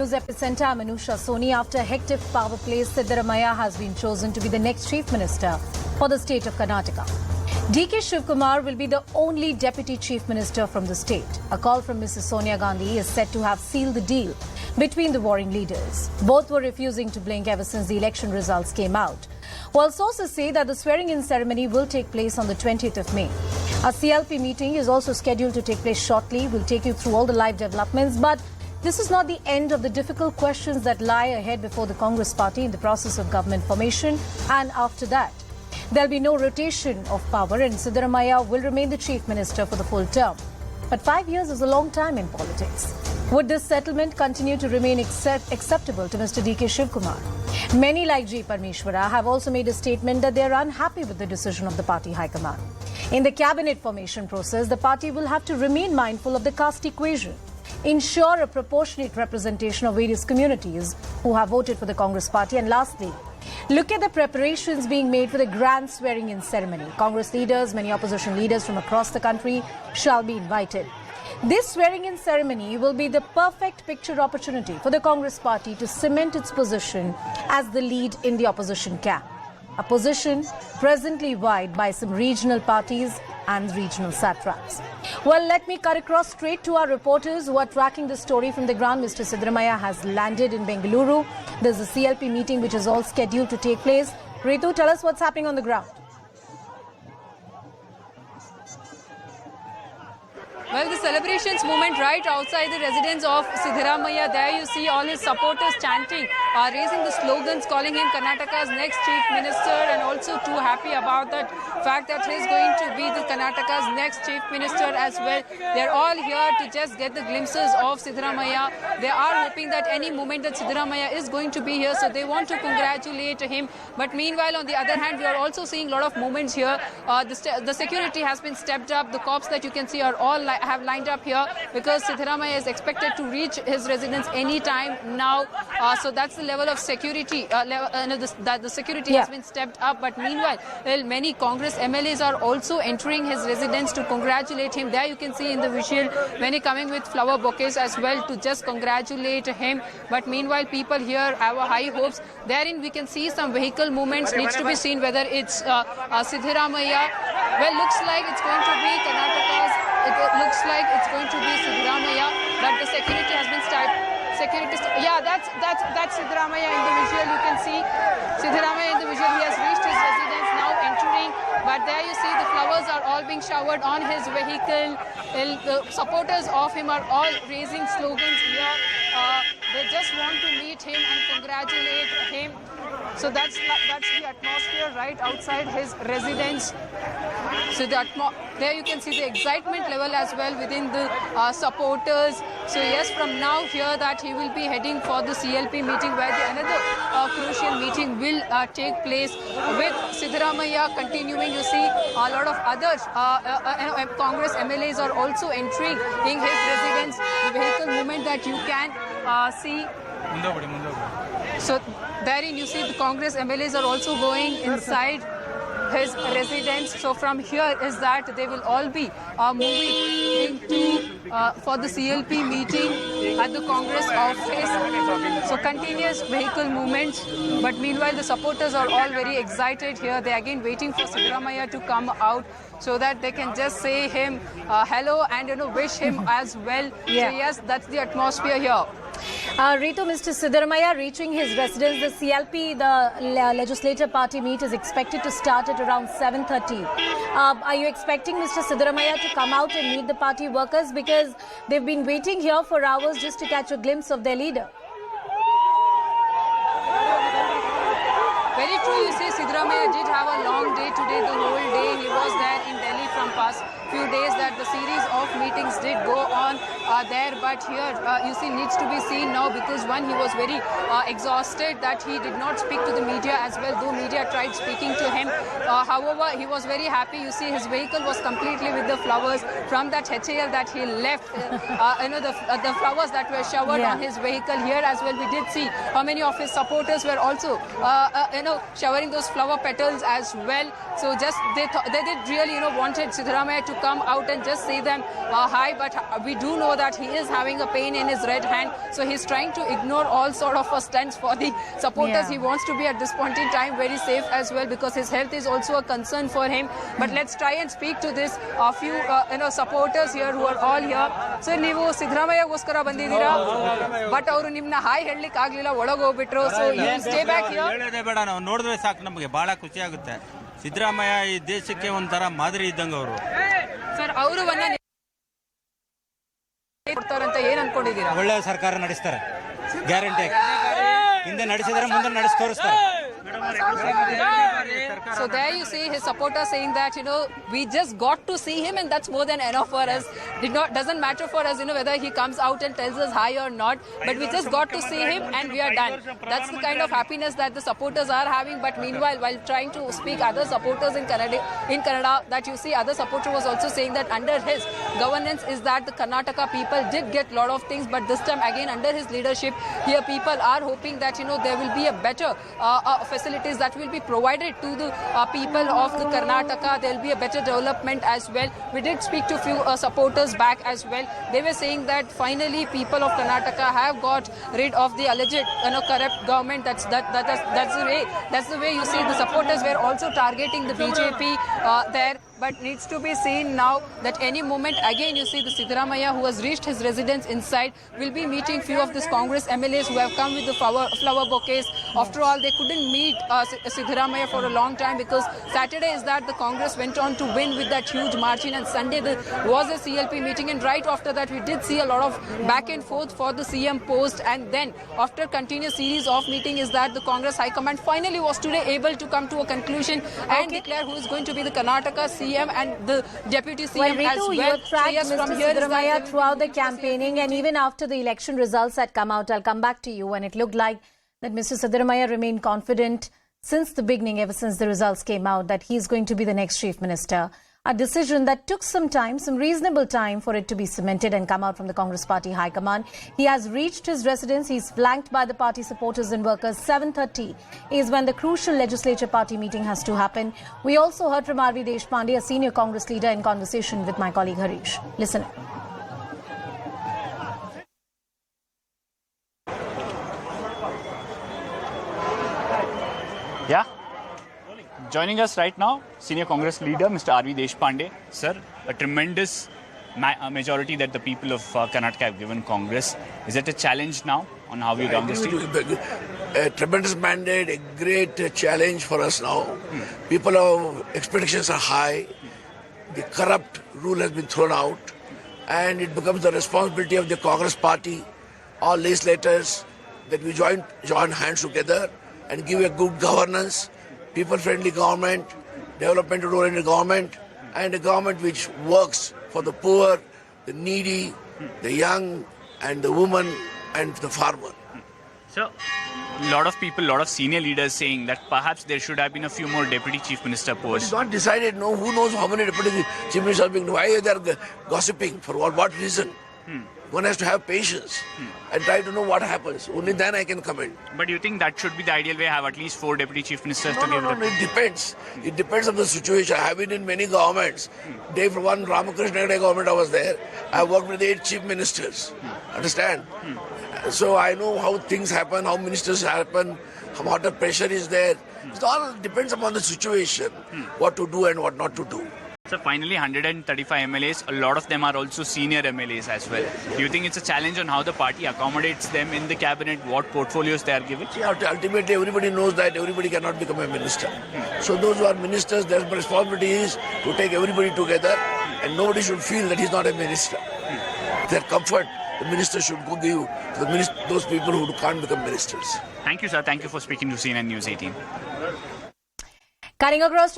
News epicenter, I'm Anusha Soni. After hectic power play, Siddaramaiah has been chosen to be the next Chief Minister for the state of Karnataka. DK Shivkumar will be the only Deputy Chief Minister from the state. A call from Mrs. Sonia Gandhi is said to have sealed the deal between the warring leaders. Both were refusing to blink ever since the election results came out. While sources say that the swearing-in ceremony will take place on the 20th of May. A CLP meeting is also scheduled to take place shortly. We'll take you through all the live developments, but this is not the end of the difficult questions that lie ahead before the Congress party in the process of government formation, and after that, there'll be no rotation of power and Siddaramaiah will remain the Chief Minister for the full term. But 5 years is a long time in politics. Would this settlement continue to remain acceptable to Mr. DK Shivkumar? Many like G. Parmeshwara have also made a statement that they are unhappy with the decision of the party high command. In the cabinet formation process, the party will have to remain mindful of the caste equation, ensure a proportionate representation of various communities who have voted for the Congress party, and lastly, look at the preparations being made for the grand swearing-in ceremony. Congress leaders, many opposition leaders from across the country shall be invited. This swearing-in ceremony will be the perfect picture opportunity for the Congress party to cement its position as the lead in the opposition camp, a position presently vied by some regional parties and regional satraps. Well, let me cut across straight to our reporters who are tracking the story from the ground. Mr. Siddaramaiah has landed in Bengaluru. There's a CLP meeting which is all scheduled to take place. Ritu, tell us what's happening on the ground. Well, the celebrations movement right outside the residence of Siddaramaiah. There you see all his supporters chanting, raising the slogans, calling him Karnataka's next Chief Minister, and also too happy about that fact that he's going to be the Karnataka's next Chief Minister as well. They're all here to just get the glimpses of Siddaramaiah. They are hoping that any moment that Siddaramaiah is going to be here, so they want to congratulate him. But meanwhile, on the other hand, we are also seeing a lot of movements here. The security has been stepped up. The cops that you can see are all have lined up here because Siddaramaiah is expected to reach his residence any time now. So that's the level of security. The security has been stepped up. But meanwhile, many Congress MLAs are also entering his residence to congratulate him. There you can see in the visual many coming with flower bouquets as well to just congratulate him. But meanwhile, people here have high hopes. Therein we can see some vehicle movements. Needs to be seen whether it's Siddaramaiah. Well, looks like it's going to be Karnataka's. It looks like it's going to be Siddaramaiah, but the security has been that's Siddaramaiah in the visual. You can see Siddaramaiah in the visual. He has reached his residence now, entering. But there you see the flowers are all being showered on his vehicle. The supporters of him are all raising slogans here. They just want to meet him and congratulate him. So that's the atmosphere right outside his residence. So there you can see the excitement level as well within the supporters. So yes, from now here that he will be heading for the CLP meeting where another crucial meeting will take place with Siddaramaiah continuing. You see a lot of other Congress MLAs are also entering in his residence. The vehicle movement that you can see. So therein you see the Congress MLAs are also going inside his residence. So from here is that they will all be moving into for the CLP meeting at the Congress office. So continuous vehicle movements. But meanwhile, the supporters are all very excited here. They are again waiting for Siddaramaiah to come out so that they can just say him hello and wish him as well. Yeah. So yes, that's the atmosphere here. Ritu, Mr. Siddaramaiah reaching his residence, the CLP, the Legislative Party meet is expected to start at around 7:30. Are you expecting Mr. Siddaramaiah to come out and meet the party workers because they've been waiting here for hours just to catch a glimpse of their leader? Very true. You see, Siddaramaiah did have a long day today. The whole day he was there in Delhi from past few days that the series of meetings did go on there. But here, you see, needs to be seen now because one, he was very exhausted that he did not speak to the media as well, though media tried speaking to him. However, he was very happy. You see, his vehicle was completely with the flowers from that HAL that he left. The flowers that were showered on his vehicle here as well. We did see how many of his supporters were also, showering those flower petals as well. So just they did really, wanted Siddaramaiah to come out and just say them hi, but we do know that he is having a pain in his right hand, so he's trying to ignore all sort of stunts for the supporters. Yeah. He wants to be at this point in time very safe as well, because his health is also a concern for him. But let's try and speak to this few supporters here who are all here. So ನೀವು ಸಿದ್ದರಾಮಯ್ಯಗೋಸ್ಕರ ಬಂದಿದ್ದೀರಾ, but ಅವರು ನಿಮ್ಮನ್ನ hi ಹೇಳಲಿಕ್ಕೆ ಆಗ್ಲಿಲ್ಲ, ಒಳಗೆ ಹೋಗ್ಬಿಟ್ರು. So you stay back here. ಹೇಳೋದೇ ಬೇಡ, ನಾವು ನೋಡಿದ್ರೆ ಸಾಕು, ನಮಗೆ ಬಹಳ ಖುಷಿ ಆಗುತ್ತೆ. ಸಿದ್ದರಾಮಯ್ಯ ಈ ದೇಶಕ್ಕೆ ಒಂಥರ ಮಾದರಿ ಇದ್ದಂಗೆ ಅವರು. ಸರ್, ಅವರು ಕೊಡ್ತಾರಂತ ಏನ್ ಅನ್ಕೊಂಡಿದ್ದೀರಾ? ಒಳ್ಳೆ ಸರ್ಕಾರ ನಡೆಸ್ತಾರೆ, ಗ್ಯಾರಂಟಿ. ಹಿಂದೆ ನಡೆಸಿದರೆ ಮುಂದೆ ನಡೆಸಿ ತೋರಿಸ್ತಾರೆ. So there you see his supporters saying that, we just got to see him and that's more than enough for us. Doesn't matter for us, whether he comes out and tells us hi or not, but we just got to see him and we are done. That's the kind of happiness that the supporters are having. But meanwhile, while trying to speak other supporters in Kannada, that you see other supporter was also saying that under his governance is that the Karnataka people did get lot of things, but this time again under his leadership here, people are hoping that there will be a better facilities that will be provided to the people of the Karnataka. There will be a better development as well. We did speak to few supporters back as well. They were saying that finally people of Karnataka have got rid of the alleged corrupt government. That's the way you see the supporters were also targeting the BJP there. But needs to be seen now that any moment again you see the Siddaramaiah, who has reached his residence inside, will be meeting few of this Congress MLAs who have come with the flower bouquets. After all, they couldn't meet Siddaramaiah for a long time, because Saturday is that the Congress went on to win with that huge margin, and Sunday there was a CLP meeting, and right after that we did see a lot of back and forth for the CM post. And then after continuous series of meeting is that the Congress High Command finally was today able to come to a conclusion and declare who is going to be the Karnataka CM and the deputy CM well, Ritu, as well. you tracked So yes, Mr. from here is Siddaramaiah that throughout the campaigning, and even after the election results had come out, I'll come back to you, and it looked like that Mr. Siddaramaiah remained confident since the beginning, ever since the results came out, that he's going to be the next chief minister. A decision that took some time, some reasonable time for it to be cemented and come out from the Congress Party High Command. He has reached his residence. He's flanked by the party supporters and workers. 7:30 is when the crucial legislature party meeting has to happen. We also heard from R.V. Deshpande, a senior Congress leader, in conversation with my colleague Harish. Listen. Yeah. Joining us right now, Senior Congress Leader Mr. R.V. Deshpande. Sir, a tremendous majority that the people of Karnataka have given Congress. Is it a challenge now on how we run this team? A tremendous mandate, a great challenge for us now. People's expectations are high. The corrupt rule has been thrown out, and it becomes the responsibility of the Congress Party, all legislators, that we join hands together and give a good governance, people-friendly government, development-oriented government, and a government which works for the poor, the needy, the young, and the woman, and the farmer. So, a lot of people, a lot of senior leaders saying that perhaps there should have been a few more deputy chief minister posts. It's not decided. No, who knows how many deputy chief ministers are being? Why they are gossiping? For what reason? One has to have patience and try to know what happens. Only then I can comment. But do you think that should be the ideal way? Have at least 4 deputy chief ministers to give No. It depends. It depends on the situation. I have been in many governments. Day for one Ramakrishna Hegde government I was there. I worked with 8 chief ministers. Understand? So I know how things happen, how ministers happen, how much pressure is there. It all depends upon the situation, what to do and what not to do. So finally, 135 MLAs, a lot of them are also senior MLAs as well. Do you think it's a challenge on how the party accommodates them in the cabinet, what portfolios they are given? See, ultimately, everybody knows that everybody cannot become a minister. So those who are ministers, their responsibility is to take everybody together, and nobody should feel that he's not a minister. Their comfort, the minister should go give to those people who can't become ministers. Thank you, sir. Thank you for speaking to CNN News 18. Cutting across